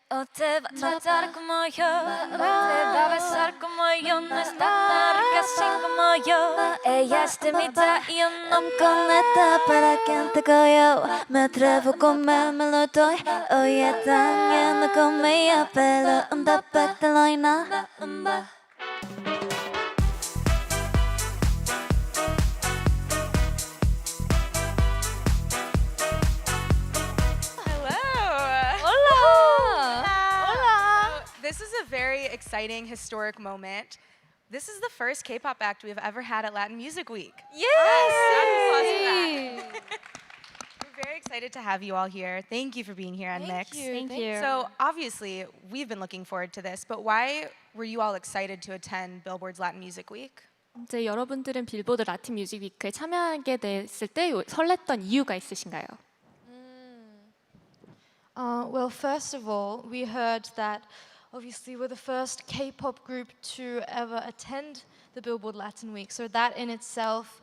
Oteva tratar como yo, Oteva besar como yo, no es tratar casi como yo. Ella es tímida y yo no Conecta para quien te cogió. Me atrevo a comer, me lo doy. Oye, dañando conmigo, pero un tapete y nada. Hola! So, this is a very exciting, historic moment. This is the first K-pop act we've ever had at Latin Music Week. Yes! We're very excited to have you all here. Thank you for being here on Mix. Thank you. So obviously, we've been looking forward to this, but why were you all excited to attend Billboard's Latin Music Week? 이제 여러분들은 빌보드 라틴 뮤직 위크에 참여하게 됐을 때 설렜던 이유가 있으신가요? Well, first of all, we heard that obviously we're the first K-pop group to ever attend the Billboard Latin Week, so that in itself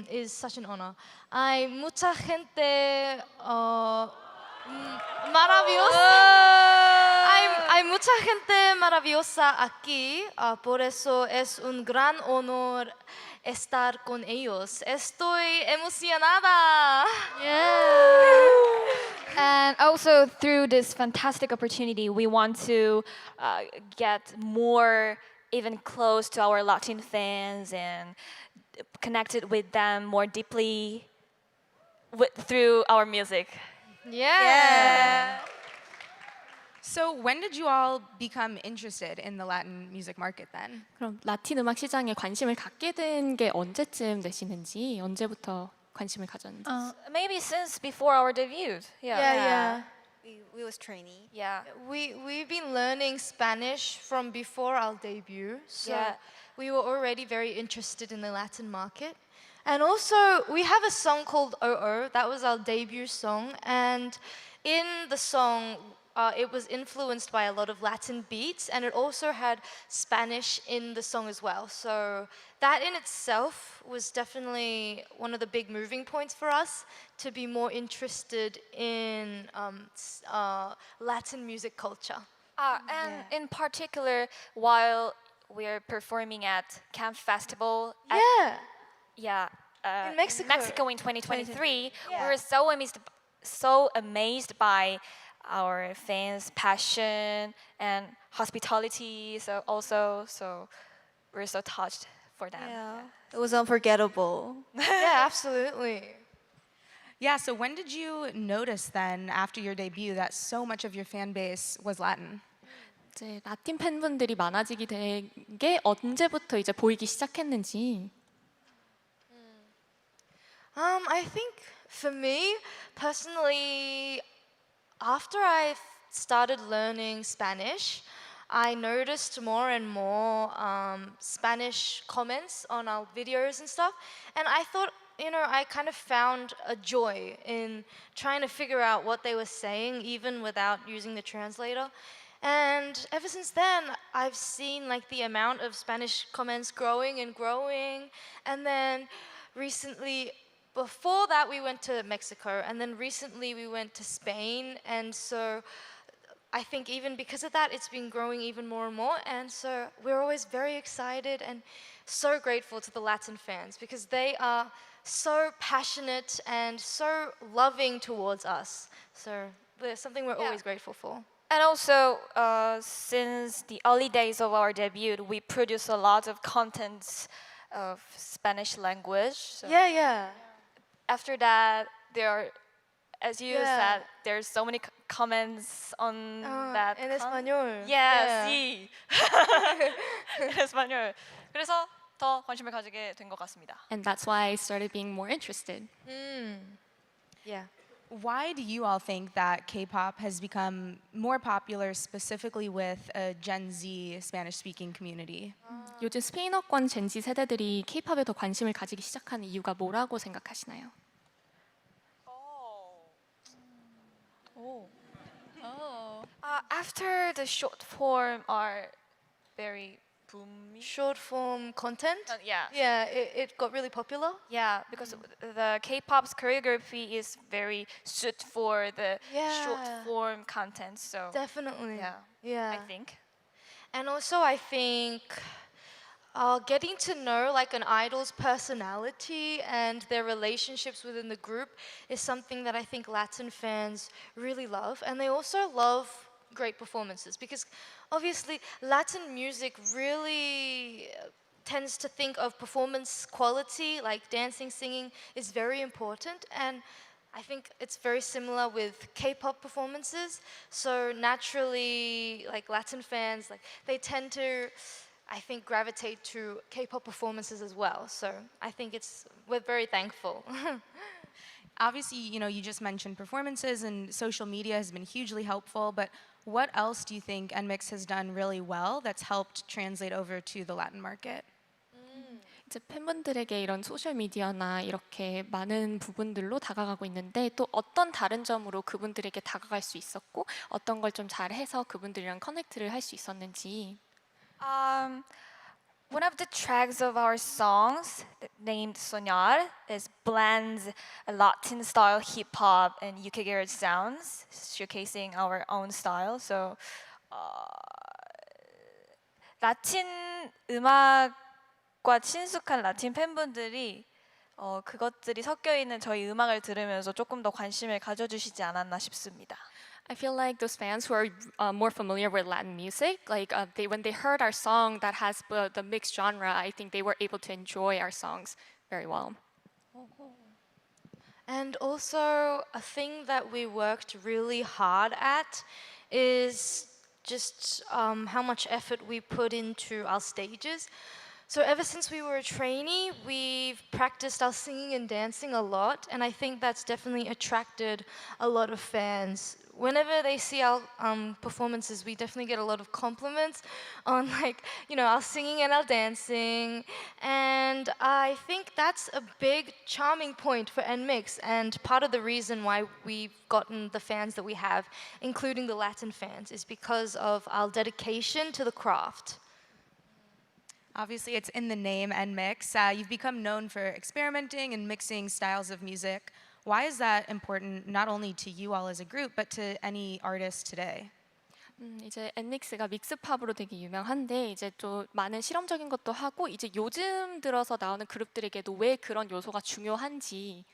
is such an honor. Hay mucha gente maravillosa. Hay mucha gente maravillosa aquí, por eso es un gran honor estar con ellos. Estoy emocionada. And also through this fantastic opportunity, we want to get more even close to our Latin fans and connected with them more deeply through our music. Yeah. So when did you all become interested in the Latin music market then? 그럼 라틴 음악 시장에 관심을 갖게 된 게 언제쯤 되시는지, 언제부터 관심을 가졌는지. Maybe since before our debut. Yeah. We was trainee. Yeah. We've been learning Spanish from before our debut, so Yeah. we were already very interested in the Latin market. And also, we have a song called Oh. That was our debut song, and in the song, it was influenced by a lot of Latin beats, and it also had Spanish in the song as well. So that in itself was definitely one of the big moving points for us to be more interested in Latin music culture. And in particular, while we're performing at Camp Festival at In Mexico. in 2023, we were so amazed by our fans' passion and hospitality. So we're so touched for them. It was unforgettable. Yeah, absolutely. Yeah, so when did you notice then after your debut that so much of your fan base was Latin? 이제 라틴 팬분들이 많아지게 된 게 언제부터 이제 보이기 시작했는지. I think for me personally, after I started learning Spanish, I noticed more and more Spanish comments on our videos and stuff, and I thought, I kind of found a joy in trying to figure out what they were saying, even without using the translator. And ever since then, I've seen like the amount of Spanish comments growing and growing, and then recently. Before that, we went to Mexico, and then recently we went to Spain, and so I think even because of that, it's been growing even more and more, and so we're always very excited and so grateful to the Latin fans because they are so passionate and so loving towards us. So there's something we're always grateful for. And also, since the early days of our debut, we produce a lot of contents of Spanish language. So Yeah. after that, there are, as you Yeah. said, there's so many comments on that. En español. Yeah, sí. En español. 그래서 더 관심을 가지게 된 것 같습니다. And that's why I started being more interested. Yeah. Why do you all think that K-pop has become more popular specifically with a Gen Z Spanish-speaking community? 요즘 스페인어권 젠지 세대들이 K-팝에 더 관심을 가지기 시작하는 이유가 뭐라고 생각하시나요? After the short form are very short form content. Yeah. Yeah, it got really popular. Yeah, because the K-pop's choreography is very suit for the short Yeah. form content. So Definitely. yeah, Yeah. I think. And also, I think getting to know like an idol's personality and their relationships within the group is something that I think Latin fans really love. And they also love great performances because obviously Latin music really tends to think of performance quality, like dancing, singing, is very important. And I think it's very similar with K-pop performances. So naturally, like Latin fans, like they tend to, I think, gravitate to K-pop performances as well. So I think we're very thankful. Obviously, you just mentioned performances and social media has been hugely helpful, but what else do you think NMIX has done really well that's helped translate over to the Latin market? 이제 팬분들에게 이런 소셜 미디어나 이렇게 많은 부분들로 다가가고 있는데 또 어떤 다른 점으로 그분들에게 다가갈 수 있었고 어떤 걸 좀 잘해서 그분들이랑 커넥트를 할 수 있었는지. One of the tracks of our songs named Soñar is blends a Latin style hip hop and UK garage sounds, showcasing our own style. So 라틴 음악과 친숙한 라틴 팬분들이 그것들이 섞여 있는 저희 음악을 들으면서 조금 더 관심을 가져주시지 않았나 싶습니다. I feel like those fans who are more familiar with Latin music, like when they heard our song that has the mixed genre, I think they were able to enjoy our songs very well. And also, a thing that we worked really hard at is just how much effort we put into our stages. So ever since we were a trainee, we've practiced our singing and dancing a lot, and I think that's definitely attracted a lot of fans. Whenever they see our performances, we definitely get a lot of compliments on our singing and our dancing, and I think that's a big charming point for NMIX and part of the reason why we've gotten the fans that we have, including the Latin fans, is because of our dedication to the craft. Obviously, it's in the name NMIX. You've become known for experimenting and mixing styles of music. Why is that important not only to you all as a group, but to any artist today? 이제 엔믹스가 믹스팝으로 되게 유명한데 이제 또 많은 실험적인 것도 하고 이제 요즘 들어서 나오는 그룹들에게도 왜 그런 요소가 중요한지.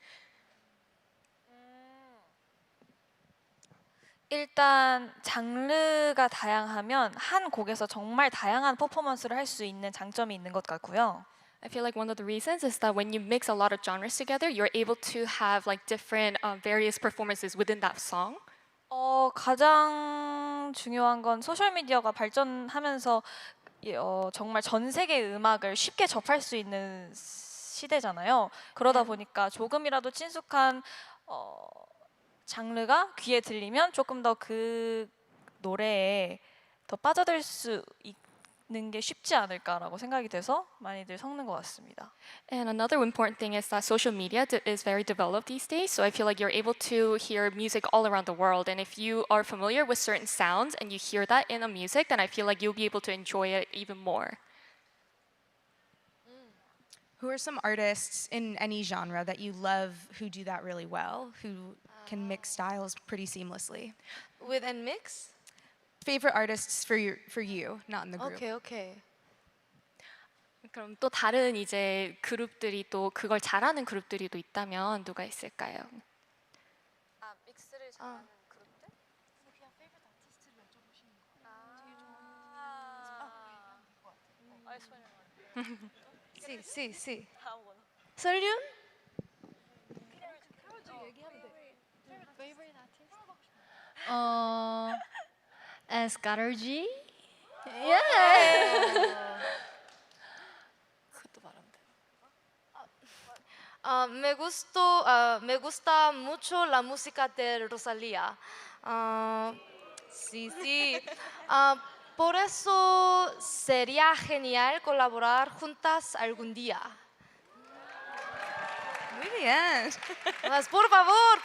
일단 장르가 다양하면 한 곡에서 정말 다양한 퍼포먼스를 할 수 있는 장점이 있는 것 같고요. I feel like one of the reasons is that when you mix a lot of genres together, you're able to have like different various performances within that song. 가장 중요한 건 소셜 미디어가 발전하면서 정말 전 세계 음악을 쉽게 접할 수 있는 시대잖아요. 그러다 보니까 조금이라도 친숙한 장르가 귀에 들리면 조금 더 그 노래에 더 빠져들 수 있는 게 쉽지 않을까라고 생각이 돼서 많이들 섞는 것 같습니다. And another important thing is that social media is very developed these days. So I feel like you're able to hear music all around the world. And if you are familiar with certain sounds and you hear that in a music, then I feel like you'll be able to enjoy it even more. Who are some artists in any genre that you love who do that really well, who can mix styles pretty seamlessly? With NMIX? Favorite artists for you, not in the group. Okay. 그럼 또 다른 이제 그룹들이 또 그걸 잘하는 그룹들이 또 있다면 누가 있을까요? 믹스를 잘하는 그룹들? Sí. 설륜? Escatergy? 그것도 말하면 돼. Me gusta mucho la música de Rosalía. Sí. Por eso sería genial colaborar juntas algún día. Muy bien. Más, por favor.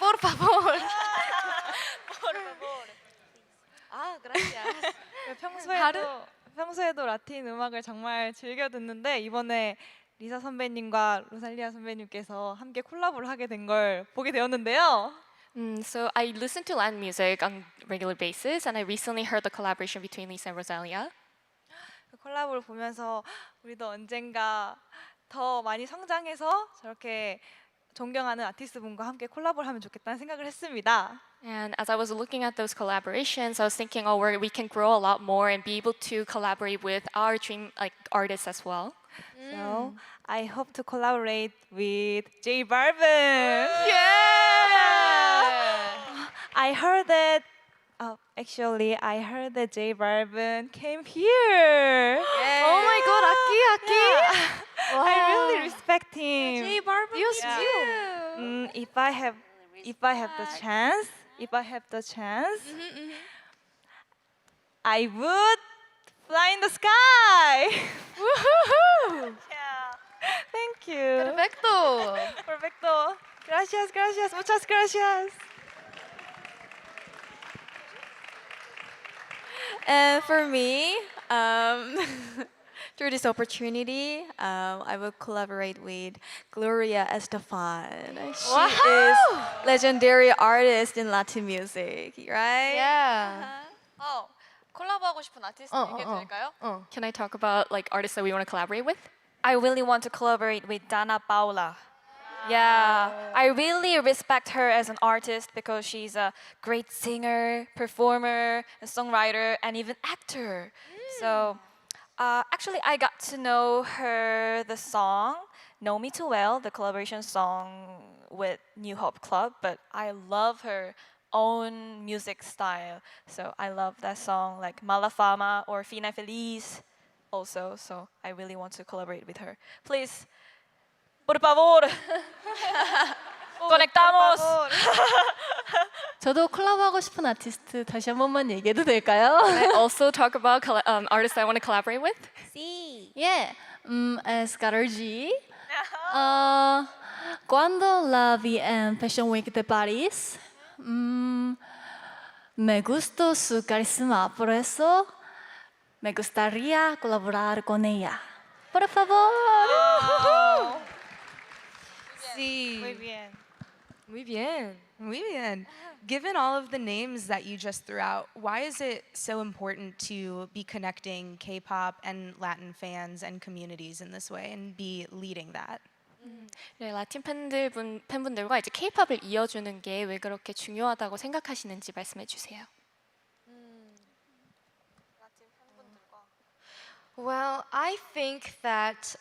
gracias. 평소에도 평소에도 라틴 음악을 정말 즐겨 듣는데 이번에 리사 선배님과 로살리아 선배님께서 함께 콜라보를 하게 된 걸 보게 되었는데요. So I listen to Latin music on regular basis, and I recently heard the collaboration between Lisa and Rosalia. 그 콜라보를 보면서 우리도 언젠가 더 많이 성장해서 저렇게 존경하는 아티스트 분과 함께 콜라보를 하면 좋겠다는 생각을 했습니다. And as I was looking at those collaborations, I was thinking, oh, we can grow a lot more and be able to collaborate with our dream like artists as well. So I hope to collaborate with J Balvin. I heard that. Actually, I heard that J Balvin came here. Oh my god, Aki. I really respect him. J Balvin. Yes, Yeah. you. If I have the chance, I would fly in the sky. Yeah. Thank you. Perfecto. Perfecto. Gracias, gracias, muchas gracias. And for me, through this opportunity, I will collaborate with Gloria Estefan. She is legendary artist in Latin music, right? Yeah. 콜라보하고 싶은 아티스트 얘기해도 될까요? Can I talk about like artists that we want to collaborate with? I really want to collaborate with Dana Paula. Yeah, I really respect her as an artist because she's a great singer, performer, and songwriter, and even actor. So, actually, I got to know her the song "Know Me Too Well," the collaboration song with New Hope Club. But I love her own music style. So I love that song like Malafama or Fina Feliz also. So I really want to collaborate with her. Please, por favor, conectamos. 저도 콜라보하고 싶은 아티스트 다시 한 번만 얘기해도 될까요? I also talk about artists I want to collaborate with. Yeah, es Karol G. Cuando la vi en Fashion Week de París, me gustó su carisma, por eso me gustaría colaborar con ella. Por favor. Sí. Muy bien. Muy bien. Muy bien. Given all of the names that you just threw out, why is it so important to be connecting K-pop and Latin fans and communities in this way and be leading that? 네, 라틴 팬분들과 이제 K-팝을 이어주는 게 왜 그렇게 중요하다고 생각하시는지 말씀해 주세요. Well, I think that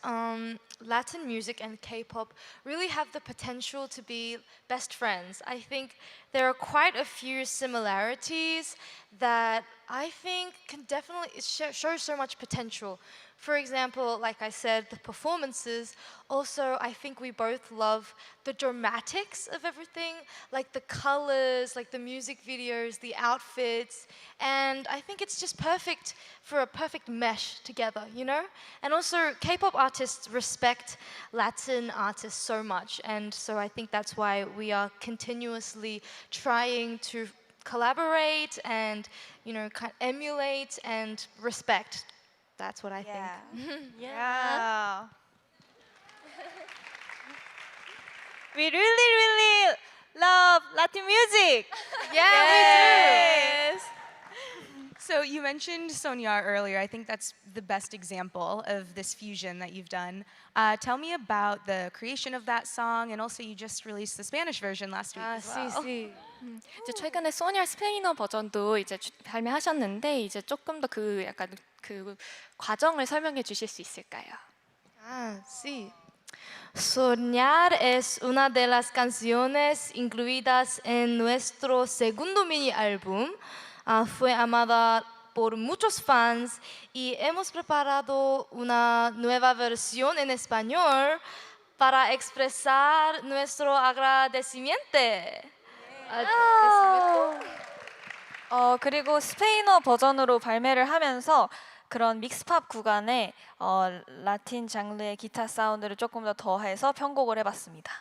Latin music and K-pop really have the potential to be best friends. I think there are quite a few similarities that I think can definitely show so much potential. For example, like I said, the performances. Also, I think we both love the dramatics of everything, like the colors, like the music videos, the outfits. And I think it's just perfect for a perfect mesh together, you know? And also, K-pop artists respect Latin artists so much. And so I think that's why we are continuously trying to collaborate and, you know, emulate and respect. That's what I think. Yeah. We really love Latin music. Yeah, So you mentioned Sonia earlier. I think that's the best example of this fusion that you've done. Tell me about the creation of that song, and also you just released the Spanish version last week as well. 이제 최근에 소니아 스페인어 버전도 이제 발매하셨는데 이제 조금 더 그 약간 그 과정을 설명해 주실 수 있을까요? Sí. Soñar es una de las canciones incluidas en nuestro segundo mini álbum. Fue amada por muchos fans y hemos preparado una nueva versión en español para expresar nuestro agradecimiento. 그리고 스페인어 버전으로 발매를 하면서 그런 믹스팝 구간에 라틴 장르의 기타 사운드를 조금 더 더해서 편곡을 해봤습니다.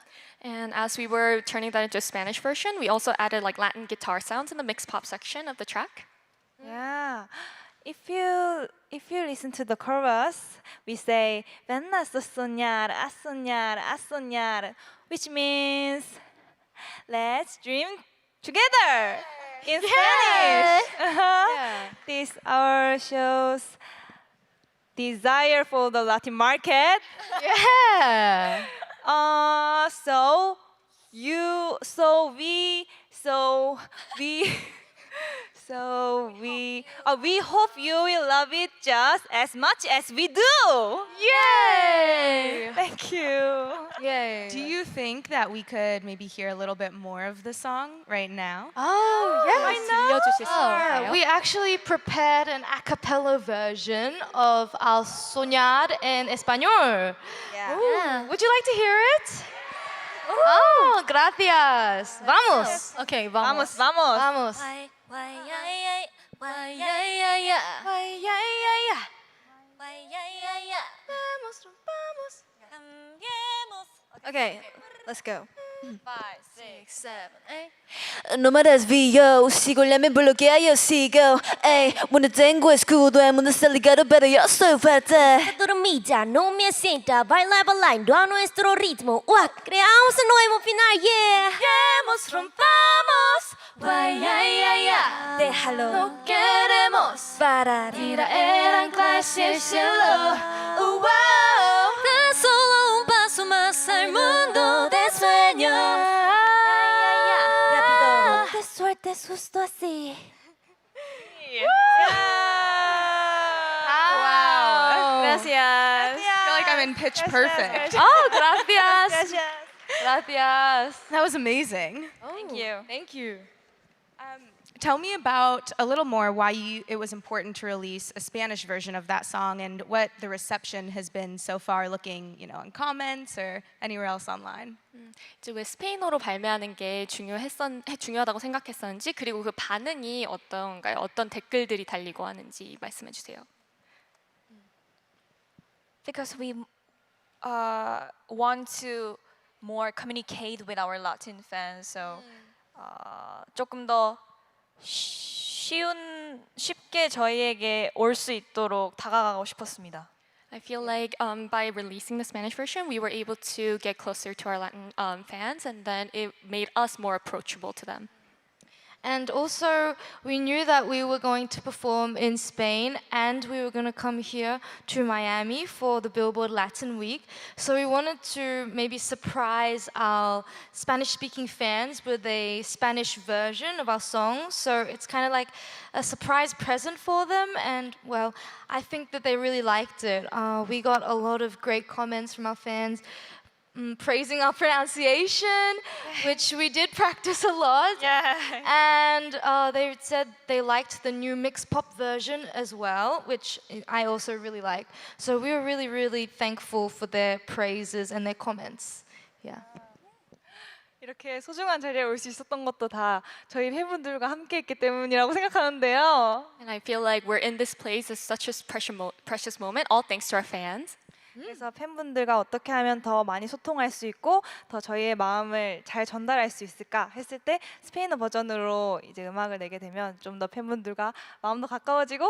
And as we were turning that into a Spanish version, we also added like Latin guitar sounds in the mixed pop section of the track. Yeah. if you listen to the chorus, we say 만났어 soñar, a soñar, a soñar, which means let's dream together in Spanish. This our shows desire for the Latin market. Yeah. So you, so we, so we, we hope you will love it just as much as we do. Yay! Thank you. Yay. Do you think that we could maybe hear a little bit more of the song right now? Oh, yes. 들려주실 수 Oh, 있나요? we actually prepared an a cappella version of Al Soñar en Español. Ooh, would you like to hear it? Oh, gracias. Vamos. Okay, Vamos, vamos. vamos. Vamos. Okay, let's go. 5, 6, 7, 8. No me desvío, sigo la me bloquea, yo sigo. Ey, bueno tengo escudo, el mundo está ligado, pero yo soy fuerte. Dormida, no me sienta, baila bailando a nuestro ritmo. Creamos un nuevo final, yeah. Rompamos, guay, ay, ay, ay. Déjalo, no queremos parar. Tira el ancla hacia el cielo. Wow. Tan solo un paso más al mundo de sueños. Rápido, de suerte es justo así. Wow. Gracias. I feel like I'm in Pitch Perfect. Oh, gracias. Gracias. That was amazing. Thank you. Thank you. Tell me about a little more why it was important to release a Spanish version of that song and what the reception has been so far, looking, in comments or anywhere else online. 이제 왜 스페인어로 발매하는 게 중요하다고 생각했었는지 그리고 그 반응이 어떤가요? 어떤 댓글들이 달리고 하는지 말씀해 주세요. Because we want to more communicate with our Latin fans, so 조금 더 쉽게 저희에게 올 수 있도록 다가가고 싶었습니다. I feel like by releasing the Spanish version, we were able to get closer to our Latin fans, and then it made us more approachable to them. And also, we knew that we were going to perform in Spain and we were going to come here to Miami for the Billboard Latin Week. So we wanted to maybe surprise our Spanish-speaking fans with a Spanish version of our song. So it's kind of like a surprise present for them. And well, I think that they really liked it. We got a lot of great comments from our fans. Praising our pronunciation, which we did practice a lot. And they said they liked the new mixed pop version as well, which I also really like. So we were really, really thankful for their praises and their comments. Yeah. 이렇게 소중한 자리에 올 수 있었던 것도 다 저희 팬분들과 함께 했기 때문이라고 생각하는데요. And I feel like we're in this place is such a precious moment, all thanks to our fans. 그래서 팬분들과 어떻게 하면 더 많이 소통할 수 있고 더 저희의 마음을 잘 전달할 수 있을까 했을 때 스페인어 버전으로 이제 음악을 내게 되면 좀 더 팬분들과 마음도 가까워지고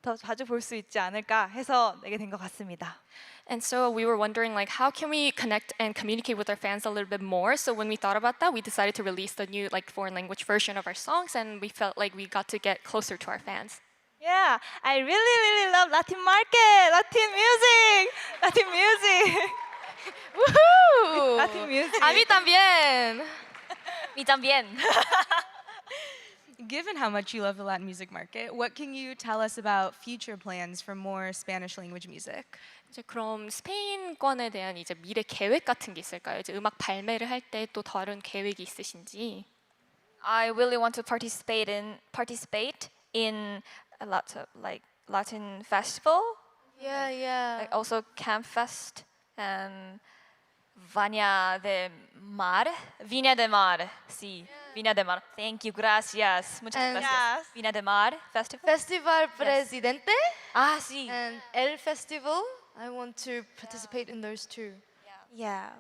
더 자주 볼 수 있지 않을까 해서 내게 된 것 같습니다. And so we were wondering, like, how can we connect and communicate with our fans a little bit more? So when we thought about that, we decided to release the new, like, foreign language version of our songs, and we felt like we got to get closer to our fans. Yeah, I really love Latin market, Latin music. Woohoo! Latin music. A mí también. Mi también. Given how much you love the Latin music market, what can you tell us about future plans for more Spanish language music? 이제 그럼 스페인권에 대한 이제 미래 계획 같은 게 있을까요? 이제 음악 발매를 할 때 또 다른 계획이 있으신지? I really want to participate in a lot of like Latin festival, Yeah. like also Camp Fest and Viña del Mar, sí, Viña del Mar. Thank you, gracias, muchas And- gracias. Viña del Mar Festival. Festival Presidente Ah, sí. and El Festival. I want to participate in those too. Yeah.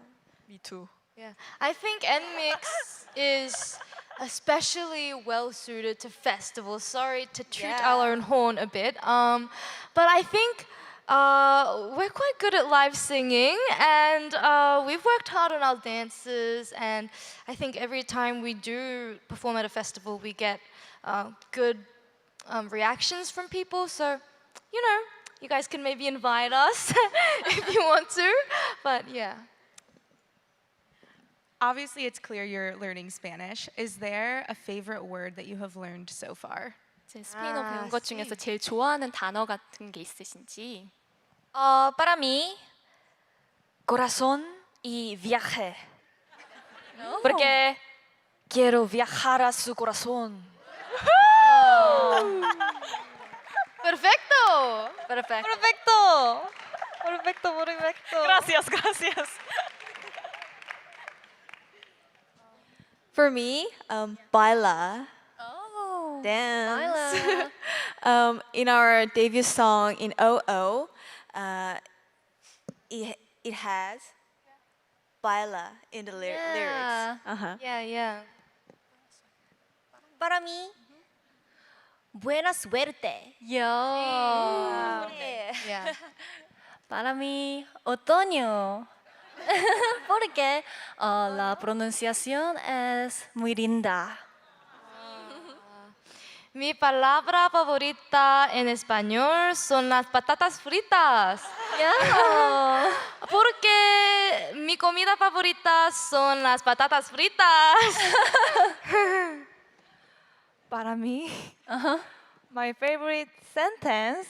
Me too. Yeah. I think NMIX is especially well suited to festivals. Sorry to toot our own horn a bit, but I think we're quite good at live singing, and we've worked hard on our dances. And I think every time we do perform at a festival, we get good reactions from people. So, you know, you guys can maybe invite us if you want to. But yeah. Obviously, it's clear you're learning Spanish. Is there a favorite word that you have learned so far? 이제 스페인어 배운 것 중에서 제일 좋아하는 단어 같은 게 있으신지? Para mí, corazón y viaje. Porque quiero viajar a su corazón. Perfecto. Perfecto. Perfecto. Perfecto, perfecto. Gracias, gracias. For me, baila. Dance. In our debut song in OO, it has baila in the lyrics. Uh-huh. Yeah. Para mí, buena suerte. Yo. Yeah. Para mí, otoño. Porque la pronunciación es muy linda. Mi palabra favorita en español son las patatas fritas. Porque mi comida favorita son las patatas fritas. Para mí, my favorite sentence.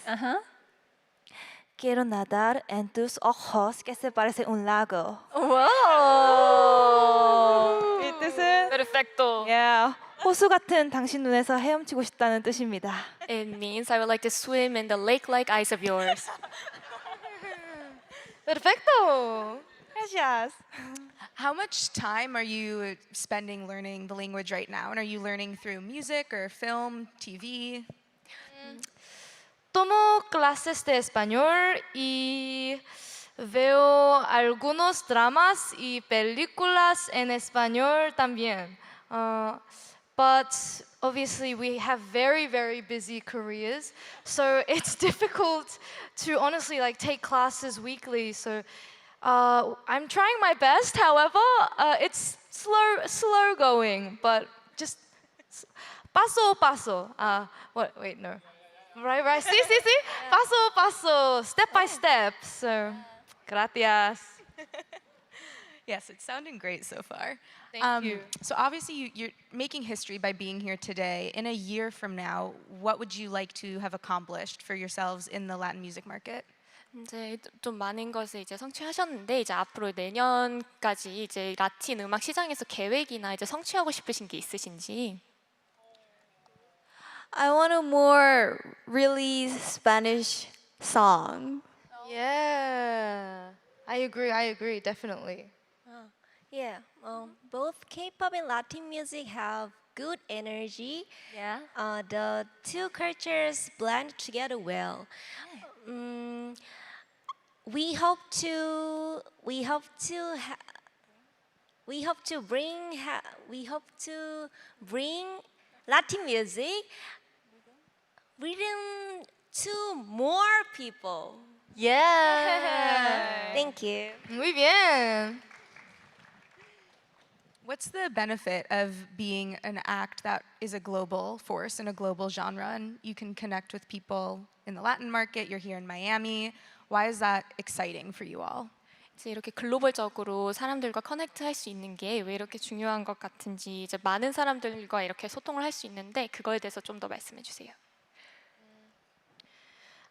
Quiero nadar en tus ojos que se parece un lago. 이 뜻은 Perfecto. 호수 같은 당신 눈에서 헤엄치고 싶다는 뜻입니다. It means I would like to swim in the lake-like eyes of yours. Perfecto. Gracias. How much time are you spending learning the language right now? And are you learning through music or film, TV? Tomo clases de español y veo algunos dramas y películas en español también. But obviously we have very, very busy careers, so it's difficult to honestly like take classes weekly. So I'm trying my best. However, it's slow going, but just paso a paso. Wait, no. Right. Sí. Paso a paso, step by step. So, gracias. Yes, it's sounding great so far. Thank you. So obviously you're making history by being here today. In a year from now, what would you like to have accomplished for yourselves in the Latin music market? 이제 좀 많은 것을 이제 성취하셨는데 이제 앞으로 내년까지 이제 라틴 음악 시장에서 계획이나 이제 성취하고 싶으신 게 있으신지? I want a more really Spanish song. Yeah. I agree, definitely. Yeah, both K-pop and Latin music have good energy. Yeah. The two cultures blend together well. We hope to bring Latin music rhythm to more people. Yeah. Thank you. Muy bien. What's the benefit of being an act that is a global force and a global genre, and you can connect with people in the Latin market? You're here in Miami. Why is that exciting for you all? 이제 이렇게 글로벌적으로 사람들과 커넥트할 수 있는 게 왜 이렇게 중요한 것 같은지 이제 많은 사람들과 이렇게 소통을 할 수 있는데 그거에 대해서 좀 더 말씀해 주세요.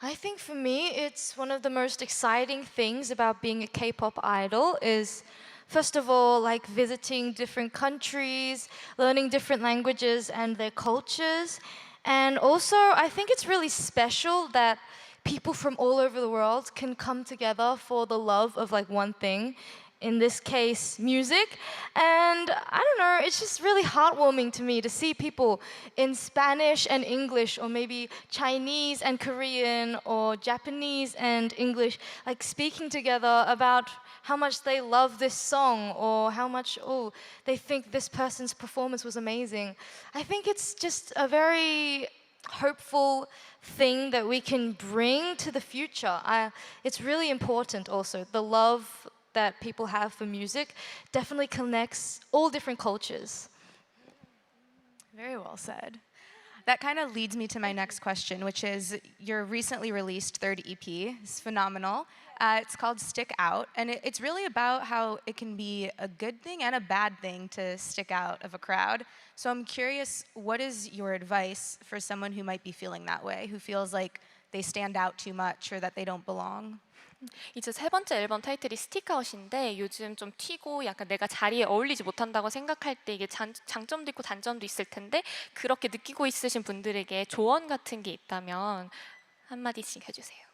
I think for me, it's one of the most exciting things about being a K-pop idol is, first of all, like visiting different countries, learning different languages and their cultures. And also, I think it's really special that people from all over the world can come together for the love of like one thing. in this case, music. And I don't know, it's just really heartwarming to me to see people in Spanish and English, or maybe Chinese and Korean, or Japanese and English, like speaking together about how much they love this song, or how much, they think this person's performance was amazing. I think it's just a very hopeful thing that we can bring to the future. It's really important also. The love that people have for music definitely connects all different cultures. Very well said. That kind of leads me to my next question, which is your recently released third EP. It's phenomenal. It's called Stick Out, and it's really about how it can be a good thing and a bad thing to stick out of a crowd. So I'm curious, what is your advice for someone who might be feeling that way, who feels like they stand out too much or that they don't belong? 이제 세 번째 앨범 타이틀이 스틱아웃인데 요즘 좀 튀고 약간 내가 자리에 어울리지 못한다고 생각할 때 이게 장점도 있고 단점도 있을 텐데 그렇게 느끼고 있으신 분들에게 조언 같은 게 있다면 한마디씩 해주세요.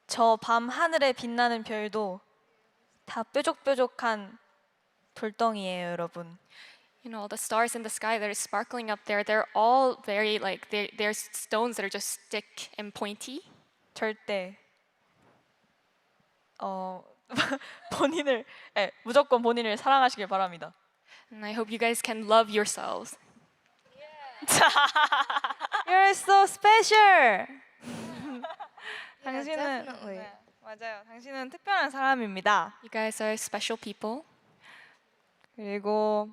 저 밤 하늘에 빛나는 별도 다 뾰족뾰족한 돌덩이에요, 여러분. You know, all the stars in the sky that are sparkling up there, they're all very like they're stones that are just thick and pointy. 절대 무조건 본인을 사랑하시길 바랍니다. And I hope you guys can love yourselves. You're so special. 당신은 definitely. 맞아요. 당신은 특별한 사람입니다. You guys are special people. 그리고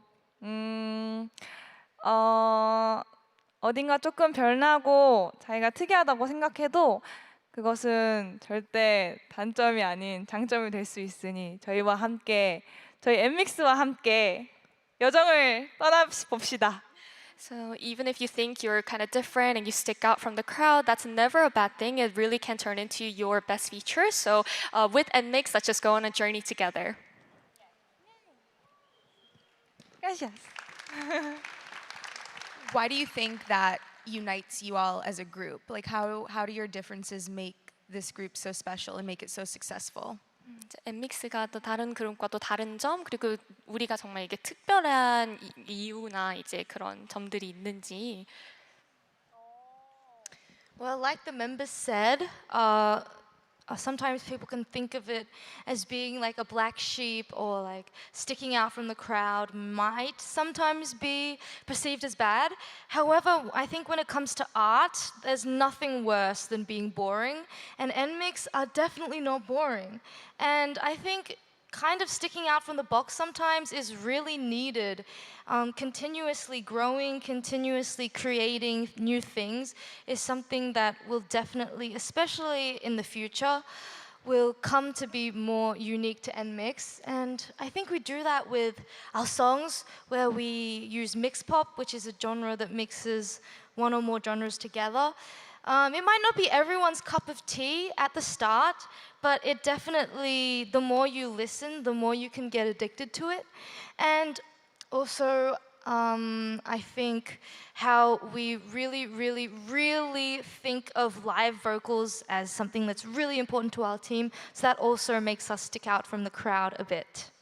어딘가 조금 별나고 자기가 특이하다고 생각해도 그것은 절대 단점이 아닌 장점이 될 수 있으니 저희와 함께 저희 엠믹스와 함께 여정을 떠나봅시다. So even if you think you're kind of different and you stick out from the crowd, that's never a bad thing. It really can turn into your best feature. So with NMIXX, let's just go on a journey together. Gracias. Why do you think that unites you all as a group? Like how do your differences make this group so special and make it so successful? 엠믹스가 또 다른 그룹과 또 다른 점 그리고 우리가 정말 이게 특별한 이유나 이제 그런 점들이 있는지. Well, like the members said, sometimes people can think of it as being like a black sheep, or like sticking out from the crowd might sometimes be perceived as bad. However, I think when it comes to art, there's nothing worse than being boring, and NMIXX are definitely not boring. And I think kind of sticking out from the box sometimes is really needed. Continuously growing, continuously creating new things is something that will definitely, especially in the future, will come to be more unique to NMIXX. And I think we do that with our songs, where we use mix pop, which is a genre that mixes one or more genres together. It might not be everyone's cup of tea at the start, but it definitely, the more you listen, the more you can get addicted to it. And also, I think how we really, really, really think of live vocals as something that's really important to our team, so that also makes us stick out from the crowd a bit.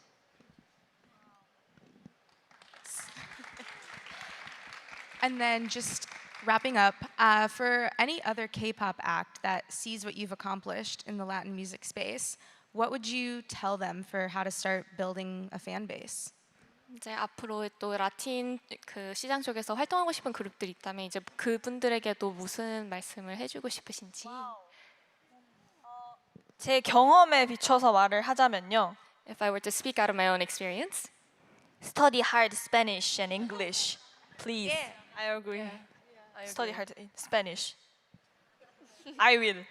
And then just wrapping up, for any other K-pop act that sees what you've accomplished in the Latin music space, what would you tell them for how to start building a fan base? 이제 앞으로 또 라틴 그 시장 쪽에서 활동하고 싶은 그룹들이 있다면 이제 그분들에게도 무슨 말씀을 해주고 싶으신지. 제 경험에 비춰서 말을 하자면요. If I were to speak out of my own experience, Study hard Spanish and English, please. I agree. Study hard Spanish. I will.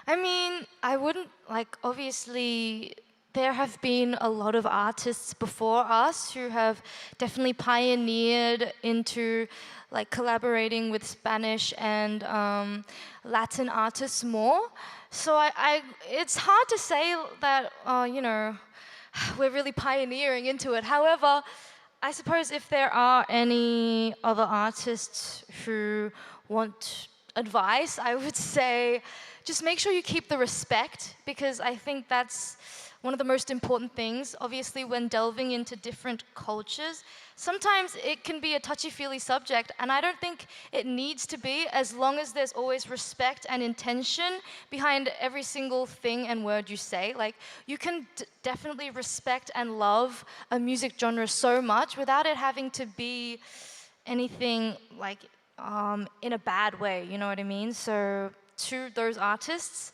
I mean, I wouldn't, like, obviously, there have been a lot of artists before us who have definitely pioneered into, like, collaborating with Spanish and Latin artists more. So it's hard to say that, we're really pioneering into it. However, I suppose if there are any other artists who want advice, I would say just make sure you keep the respect, because I think that's one of the most important things. Obviously, when delving into different cultures, sometimes it can be a touchy-feely subject, and I don't think it needs to be, as long as there's always respect and intention behind every single thing and word you say. Like, you can definitely respect and love a music genre so much without it having to be anything like in a bad way, you know what I mean? So to those artists,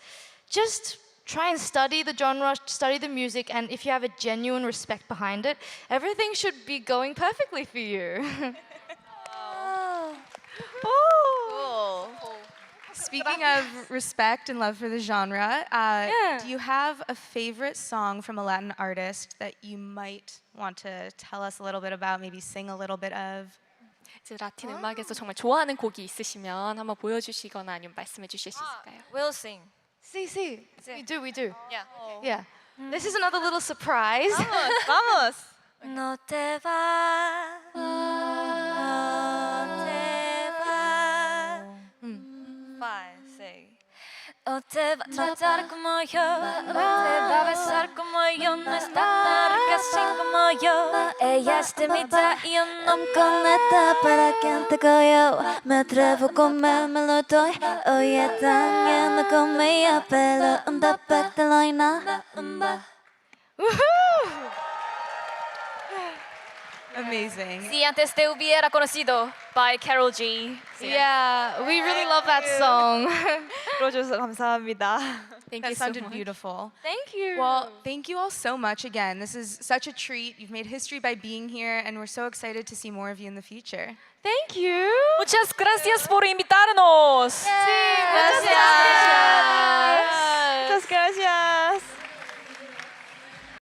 just try and study the genre, study the music, and if you have a genuine respect behind it, everything should be going perfectly for you. Speaking of respect and love for the genre, do you have a favorite song from a Latin artist that you might want to tell us a little bit about, maybe sing a little bit of? 이제 라틴 음악에서 정말 좋아하는 곡이 있으시면 한번 보여주시거나 아니면 말씀해 주실 수 있을까요? We'll sing. See, we do. Yeah. Yeah. This is another little surprise. Vamos. No te vas, no te vas. 5, 6. O te va a tratar como yo, o te va a besar como yo, no está tan rica así como yo. Ella es tímida y yo no conecta para quien te cogió. Me atrevo a comerme lo doy, oye, dañando con mi pelo, un tapete de loina. Amazing. Si antes te hubiera conocido by Carol G. Yeah, we really love that song. 들어줘서 감사합니다. Thank That you so sounded much. beautiful. Thank you. Well, thank you all so much again. This is such a treat. You've made history by being here, and we're so excited to see more of you in the future. Thank you. Muchas gracias por invitarnos. Muchas gracias.